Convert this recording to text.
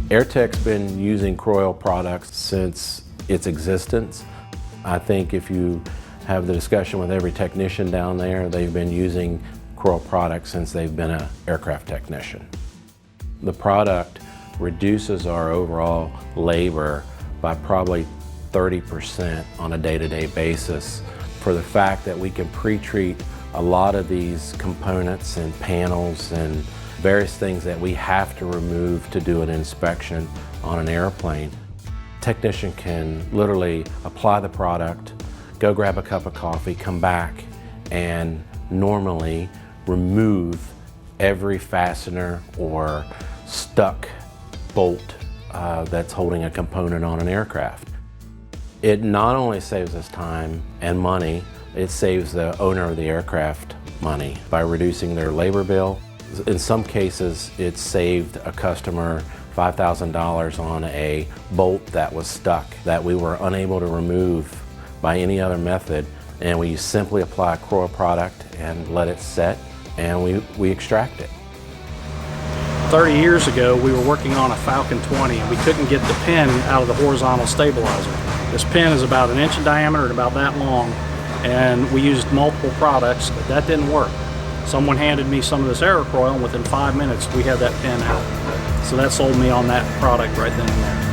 Airtech's been using Kroil products since its existence. I think if you have the discussion with every technician down there, they've been using Kroil products since they've been an aircraft technician. The product reduces our overall labor by probably 30% on a day-to-day basis for the fact that we can pre-treat a lot of these components and panels and various things that we have to remove to do an inspection on an airplane. Technician can literally apply the product, go grab a cup of coffee, come back, and normally remove every fastener or stuck bolt that's holding a component on an aircraft. It not only saves us time and money, it saves the owner of the aircraft money by reducing their labor bill. In some cases, it saved a customer $5,000 on a bolt that was stuck that we were unable to remove by any other method, and we simply apply a Kroil product and let it set, and we extract it. 30 years ago, we were working on a Falcon 20 and we couldn't get the pin out of the horizontal stabilizer. This pin is about 1 inch in diameter and about that long, and we used multiple products, but that didn't work. Someone handed me some of this Kroil, and within 5 minutes we had that pin out. So that sold me on that product right then and there.